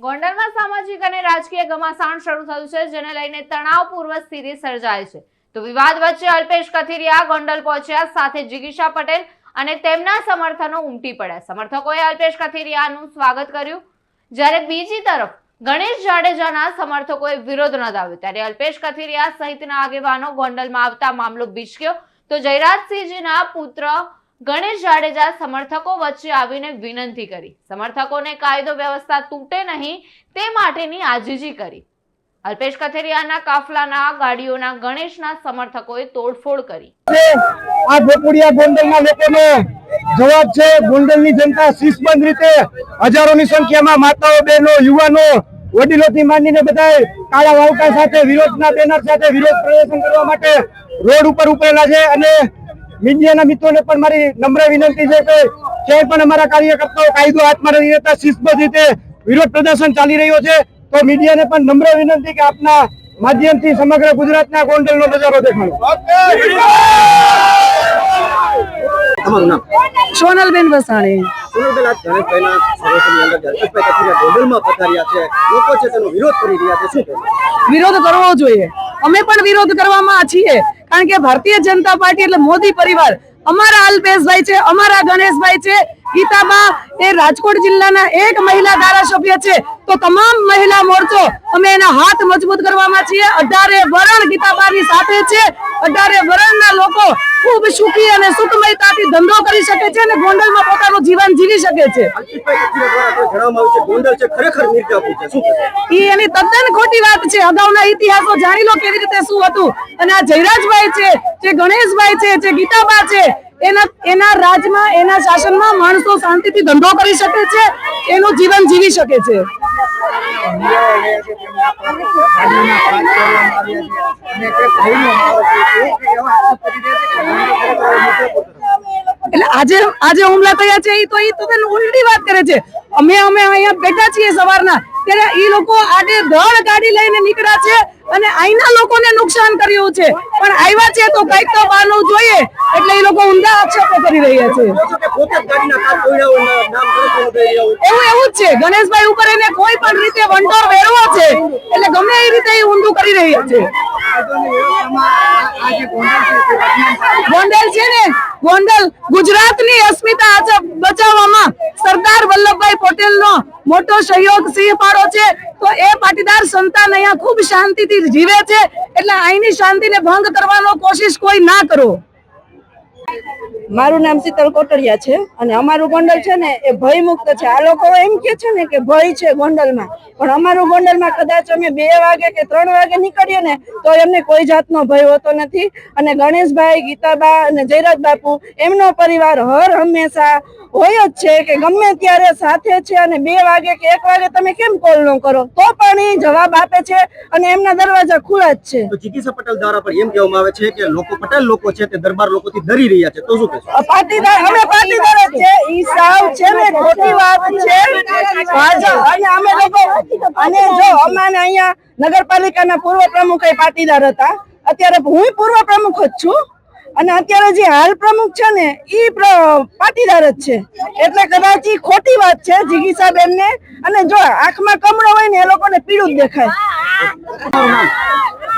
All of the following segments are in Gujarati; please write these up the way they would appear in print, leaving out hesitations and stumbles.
ગોંડલમાં સામાજિક અને રાજકીય ઘમાસાણ શરૂ થયું છે, જેને લઈને તણાવપૂર્ણ સ્થિતિ સર્જાય છે। તો વિવાદ વચ્ચે અલ્પેશ કથિરિયા ગોંડલ પહોંચ્યા, સાથે જિગીશા પટેલ અને તેમના સમર્થનો ઉમટી પડ્યા। સમર્થકોએ અલ્પેશ કથિરિયાનું સ્વાગત કર્યું, જ્યારે બીજી તરફ ગણેશ જાડેજાના સમર્થકોએ વિરોધ નોંધાવ્યો। ત્યારે અલ્પેશ કથિરિયા સહિતના આગેવાનો ગોંડલમાં આવતા મામલો બીચક્યો, તો જયરાજસિંહજીના પુત્ર ગણેશ જાડેજા સમર્થકો વચ્ચે આવીને વિનંતી કરી, સમર્થકોને કાયદો વ્યવસ્થા તૂટે નહીં તે માટેની આજીજી કરી। અલ્પેશ કથિરિયાના કાફલાના ગાડીઓના ગણેશના સમર્થકોએ તોડફોડ કરી। આ ભોપુડિયા ગોંડલના લોકોનો જવાબ છે। ગોંડલની જનતા શિસ્તબદ્ધ રીતે હજારોની સંખ્યામાં માતાઓ, બહેનો, યુવાનો, વડીલોથી માંડીને બધા કાળા વાવટા સાથે વિરોધના બેનર સાથે વિરોધ પ્રદર્શન કરવા માટે રોડ ઉપર ઉપરેલા છે। અને મીડિયાના મિત્રોને પણ મારી નમ્ર વિનંતી છે કે ક્યાંય પણ અમારા કાર્યકર્તાઓ કાયદો હાથમાં નથી લેતા, શિસ્તબદ્ધ રીતે વિરોધ પ્રદર્શન ચાલી રહ્યો છે। તો મીડિયાને પણ નમ્ર વિનંતી કે આપના માધ્યમથી સમગ્ર ગુજરાતના ગોંડલનો નજારો દેખાડો। તમારું નામ? સોનલબેન વસાણી। સોનલબેન, આજ ગણેશભાઈના સર્વેની અંદર અલ્પેશભાઈ કથિરિયા ગોંડલમાં પધાર્યા છે, લોકો છે તેનો વિરોધ કરી રહ્યા છે, શું કહેવું? વિરોધ કરવો જોઈએ, અમે પણ વિરોધ કરવામાં છીએ, કારણ કે ભારતીય જનતા પાર્ટી એટલે મોદી પરિવાર। અમારા અલ્પેશભાઈ છે, અમારા ગણેશભાઈ છે, ગીતાબા એ રાજકોટ જિલ્લાના એક મહિલા ધારાસભ્ય છે, તો તમામ મહિલા મોરચો અમે એના હાથ મજબૂત કરવામાં છીએ। 18 વરણ ગીતાબાની સાથે છે। 18 વરણના લોકો ખૂબ સુખી અને સુખમયતાથી ધંધો કરી શકે છે અને ગોંડલમાં પોતાનું જીવન જીવી શકે છે। અલ્પેશભાઈ કથિરિયા દ્વારા જણાવવામાં આવ્યું છે ગોંડલ છે ખરેખર મિર્જાપુર છે, શું કહેવું? એ એની તદ્દન ખોટી વાત છે। અગાઉના ઇતિહાસો જાણી લો કેવી રીતે શું હતું। અને આ જયરાજભાઈ છે, જે ગણેશભાઈ છે, જે ગીતાબા છે, એના રાજમાં, એના શાસનમાં માણસો શાંતિથી ધંધો કરી શકે છે, એનું જીવન જીવી શકે છે। એટલે આજે હુમલા થયા છે એ તો ઉલટી વાત કરે છે। અમે અહીંયા બેઠા છીએ સવારના, ત્યારે એ લોકો આડે ધડ ગાડી લઈને નીકળ્યા છે અને અહીંના લોકોને નુકસાન કર્યું છે, પણ આવ્યા છે તો કઈક તો બહાનું જોઈએ, એટલે એ લોકો ઊંધા આક્ષેપો કરી રહ્યા છે। એવું જ છે, ગણેશભાઈ ઉપર એને કોઈ પણ રીતે વંટોર વેરવો છે, એટલે ગમે એ રીતે એ ઊંધું કરી રહ્યા છે। ગોંડલ છે ને, ગોંડલ ગુજરાતની અસ્મિતા બચાવવામાં સરદાર વલ્લભભાઈ પટેલનો મોટો સહયોગ સિંહ ફાળો છે। તો એ પાટીદાર સંતાન અહીંયા ખૂબ શાંતિથી જીવે છે, એટલે અહીંની શાંતિને ભંગ કરવાનો કોશિશ કોઈ ના કરો। મારું નામ શીતલ કોટડિયા છે અને અમારું ગોંડલ છે ને એ ભય મુક્ત છે। આ લોકો એમ કે છે ને કે ભય છે ગોંડલમાં, પણ અમારું ગોંડલમાં કદાચ અમે 2 વાગે કે 3 વાગે નીકળીએ ને તો એમને કોઈ જાતનો ભય હોતો નથી। અને ગણેશભાઈ, ગીતાબા અને જયરાજ બાપુ એમનો પરિવાર હર હંમેશા હોય જ છે કે ગમે ત્યારે સાથે છે, અને 2 વાગે કે 1 વાગે તમે કેમ કોલ ન કરો તો પણ એ જવાબ આપે છે અને એમના દરવાજા ખુલ્લા જ છે। તો જિગીશા પટેલ દ્વારા પણ એમ કહેવામાં આવે છે કે લોકો પટેલ લોકો છે તે દરબાર લોકોથી ડરી રહ્યા છે, તો શું કહેશો? પાટીદાર, અમે પાટીદાર જ છે, ઈ સાવ છે ને ખોટી વાત છે। અને અમે લોકો, અને જો અમારે અહીંયા નગરપાલિકાના પૂર્વ પ્રમુખ એ પાટીદાર હતા, અત્યારે હું પૂર્વ પ્રમુખ જ છું, અને અત્યારે જે હાલ પ્રમુખ છે ને ઈ પાટીદાર જ છે, એટલે કદાચ ઈ ખોટી વાત છે જિગીશાબેન ને। અને જો આંખમાં કમળો હોય ને એ લોકોને પીળું જ દેખાય।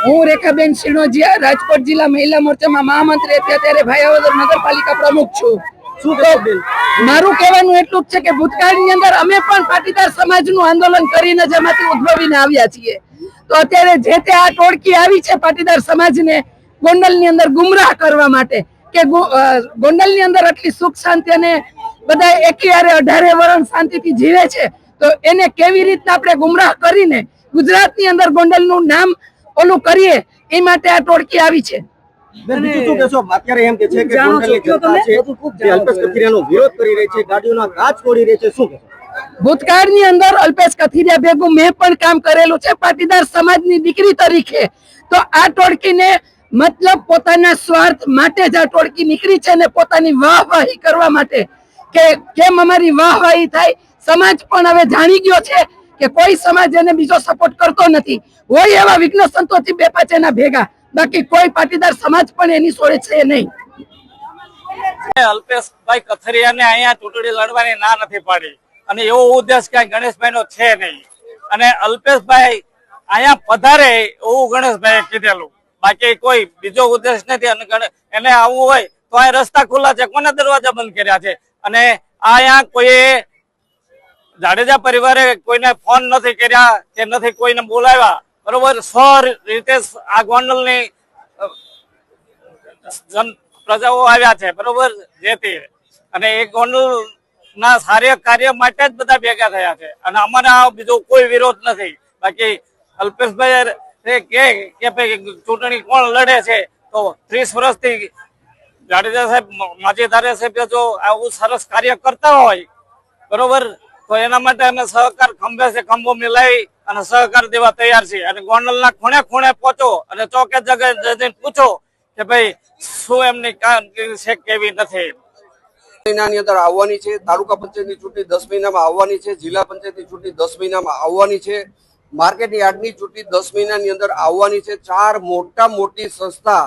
હું રેખાબેન સિણોજીયા, રાજકોટ જિલ્લા મહિલા મોરચામાં મહામંત્રી હતી, અત્યારે ભાયાવદર નગરપાલિકા પ્રમુખ છું। શું કહેવું બેન? મારું કહેવાનું એટલું જ છે કે ભૂતકાળની અંદર અમે પણ પાટીદાર સમાજનું આંદોલન કરીને જેમાંથી ઉદ્ભવીને આવ્યા છીએ, તો અત્યારે જે તે આ ટોળકી આવી છે પાટીદાર સમાજને ગોંડલની અંદર ગુમરાહ કરવા માટે, કે ગોંડલની અંદર આટલી સુખ શાંતિ અને બધા એકી 18 વરણ શાંતિથી જીવે છે, તો એને કેવી રીતના આપણે ગુમરાહ કરીને ગુજરાતની અંદર ગોંડલનું નામ ઓલું કરીએ, એ માટે આ ટોળકી આવી છે। બીજું શું કહેશો? અત્યારે એમ કે છે કે ગોંડલની જનતા છે તે અલ્પેશ કથિરિયાનો વિરોધ કરી રહી છે, ગાડીઓના કાચ તોડી રહી છે, શું કહેશો? ભૂતકાળની અંદર અલ્પેશ કથિરિયા ભેગું મેં પણ કામ કરેલું છે પાટીદાર સમાજની દીકરી તરીકે। તો આ ટોળકીને મતલબ પોતાના સ્વાર્થ માટે જ આ ટોળકી નીકળી છે, ને પોતાની વાહવાહી કરવા માટે કે કેમ અમારી વાહવાહી થાય। સમાજ પણ હવે જાણી ગયો છે કે કોઈ સમાજ એને બીજો સપોર્ટ કરતો નથી, હોય એવા વિઘ્ન સંતોથી 2-5 એના ભેગા, બાકી કોઈ પાટીદાર સમાજ પણ એની સોળે છે નહીં। અલ્પેશભાઈ કથિરિયાને અહીંયા ચૂંટણી લડવાની ના નથી પાડી, અને એવો ઉદ્દેશ કઈ ગણેશભાઈ નો છે નહીં। અને અલ્પેશભાઈ અહીંયા પધારે એવું ગણેશભાઈએ કીધેલું, બાકી કોઈ બીજો ઉદ્દેશ નથી. અને એને આવવું હોય તો આ રસ્તા ખુલ્લા છે, કોને દરવાજા બંધ કર્યા છે? અને અહીંયા કોઈ જાડેજા પરિવારે કોઈને ફોન નથી કર્યા કે નથી કોઈને બોલાવ્યા, બરોબર. રીતે આ ગોંડલની પ્રજાઓ આવ્યા છે, બરોબર, જેથી અને એ ગોંડલ ના સારા કાર્ય માટે જ બધા ભેગા થયા છે. અને અમારા બીજો કોઈ વિરોધ નથી. બાકી અલ્પેશભાઈ કે ભાઈ ચૂંટણી કોણ લડે છે, તો 30 વર્ષથી જાડેજા સાહેબ માજી ધારાસભ્ય જો આવું સરસ કાર્ય કરતા હોય, બરોબર, તો એના માટે અમે સહકાર ખંભે છે ખંભો મિલાવી અને સહકાર દેવા તૈયાર છીએ. અને ગોંડલના ખૂણે ખૂણે પહોંચો અને ચોકે જગ્યાએ જઈને પૂછો કે ભાઈ શું એમની કામગીરી છે કેવી નથી. મહિનાની અંદર આવવાની છે, તાલુકા પંચાયતની ચૂંટણી 10 મહિનામાં આવવાની છે, જિલ્લા પંચાયતની ચૂંટણી 10 મહિનામાં આવવાની છે, માર્કેટ યાર્ડની ચૂંટણી 10 મહિનાની અંદર આવવાની છે. 4 મોટી સંસ્થા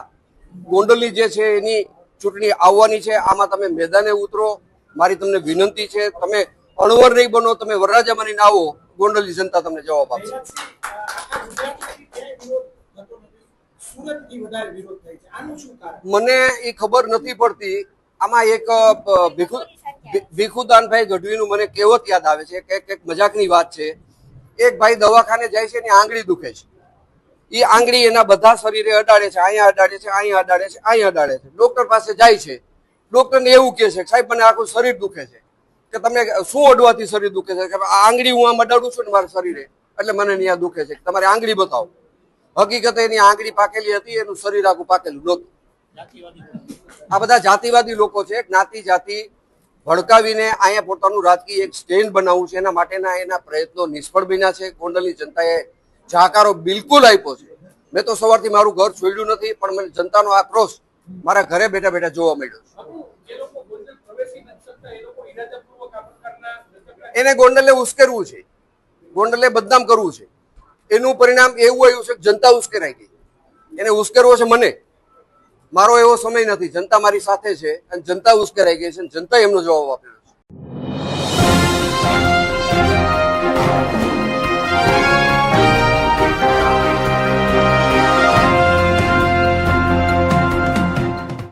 ગોંડલની જે છે એની ચૂંટણી આવવાની છે. આમાં તમે મેદાને ઉતરો, મારી તમને વિનંતી છે, તમે અણવર નહીં બનો, તમે વરરાજા બનીને આવો, ગોંડલની જનતા તમને જવાબ આપશે. મને એ ખબર નથી પડતી. આમાં એક ભીખુદાનભાઈ ગઢવીનું મને કહેવત યાદ આવે છે કે એક મજાકની વાત છે. એક ભાઈ દવાખાને જાય છે એની આંગળી દુખે છે. એ આંગળી એના બધા શરીરે અડાડે છે, અહીંયા અડાડે છે, અહીંયા અડાડે છે, અહીંયા અડાડે છે. ડોક્ટર પાસે જાય છે, ડોક્ટરને એવું કહે છે, સાહેબ મને આખું શરીર દુખે છે. કે તમે શું અડવાથી શરીર દુખે છે? કે આ આંગળી હું આમ અડાડું છું ને મારા શરીરે, એટલે મને ત્યાં દુખે છે. તમારે આંગળી બતાવો. હકીકતે એની આંગળી પાકેલી હતી, એનું શરીર આખું પાકેલું નહોતું. આ બધા જાતિવાદી લોકો છે, જ્ઞાતિ જાતિ ભડકાવીને અહીંયા પોતાનું રાજકીય એક સ્ટેન્ડ બનાવવું છે, એના માટેના એના પ્રયત્નો નિષ્ફળ બન્યા છે. ગોંડલની જનતાએ જાકારો બિલકુલ આપ્યો છે. મેં તો સવારથી મારું ઘર છોડ્યું નથી, પણ મને જનતાનો આક્રોશ મારા ઘરે બેઠા બેઠા જોવા મળ્યો છે. એને ગોંડલે ઉશ્કેરવું છે, ગોંડલે બદનામ કરવું છે. એનું પરિણામ એવું આવ્યું છે કે જનતા ઉશ્કેરાઈ ગઈ. એને ઉશ્કેરવો છે મને. મારો એવો સમય નથી. જનતા મારી સાથે છે અને જનતા ઉશ્કેરાઈ ગઈ છે અને જનતા એમનો જવાબ આપેલો છે.